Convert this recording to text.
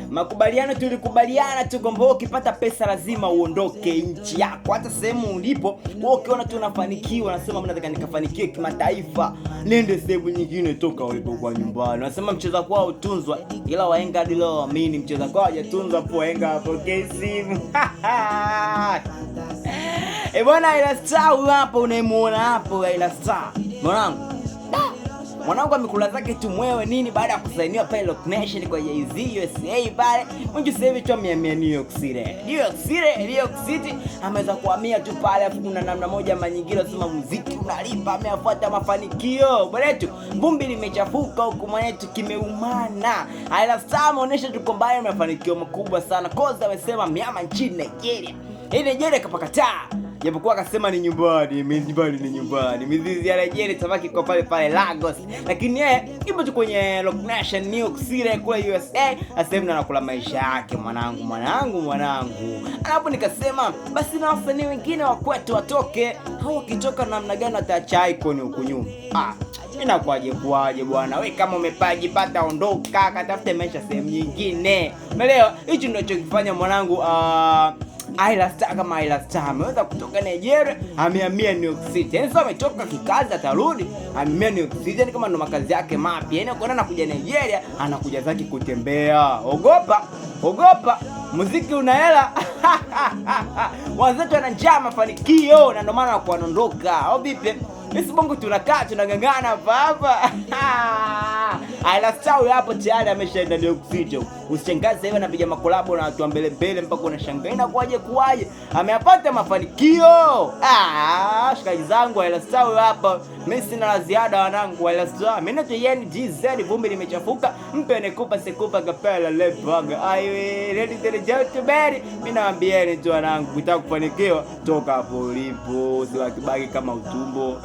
Makubaliano tulikubaliana tu kwamba ukipata pesa lazima uondoke nchi yako. Hata sehemu ulipo, wewe ukiona tu unafanikiwa, unasema mimi nataka nikafanikiwe kimataifa, nende sehemu nyingine toka ulipokuwa nyumbani. Unasema mcheza kwao utunzwa, ila wahenga hadi leo waamini mcheza kwao hajatunzwa, hapo wahenga hapo kesimu. Bwana Ila Star hapo unayemuona hapo, Ila Star. Mwanangu amekula zake tu mwewe nini baada ya kusainiwa pale Roc Nation kwa Jay-Z USA pale. Mwenye sasa hivi tu amehamia New York City. Ameweza kuhamia tu pale, afu kuna namna moja ama nyingine sema muziki unalipa, amefuata mafanikio. Bwana wetu vumbi limechafuka huko, mwanetu kimeumana. Ila Star ameonyesha tu kwamba ana mafanikio makubwa sana. Koza amesema miama nchini Nigeria. Nigeria kapakataa. Japokuwa akasema ni nyumbani, mizizi ya Nigeria tabaki kwa pale Lagos. Lakini yeye ipo tu kwenye Roc Nation New York City kule USA, asema anakula maisha yake mwanangu. Alafu nikasema basi na wasanii wengine wa kwetu watoke. Hao wakitoka namna gani wataacha icon huko nyuma? Inakuaje bwana? Wewe kama umepaji pata ondoka, katafute maisha sehemu nyingine. Umeelewa? Hicho ndio chokifanya mwanangu Ila Star ameweza kutoka Nigeria, amehamia New York City. Yaani sasa ametoka kikazi atarudi, amehamia New York City, yani kama ndo makazi yake mapya. Yaani kwa nini anakuja Nigeria, anakuja zake kutembea. Ogopa. Muziki una hela. Wazetu wana njaa mafanikio na ndio maana wanaondoka. Au vipi? Sisi bongo tunakaa tunangangana hapa. Ila Star hapo tayari ameshaenda New York City. Usichangaze hivi anapiga makolabo na watu wa mbele mpaka unashangaa inakuaje ameyapata mafanikio. Shikaji zangu Ila Star hapa. Mimi sina la ziada wanangu. Ila Star mimi nato yeni GZ, vumbi limechafuka. Mpe nikupa sikupa kapela lepaga. Aiwe ready to the berry. Mimi naambieni tu wanangu, ukitaka kufanikiwa toka hapo ulipo, usiwakibaki kama utumbo.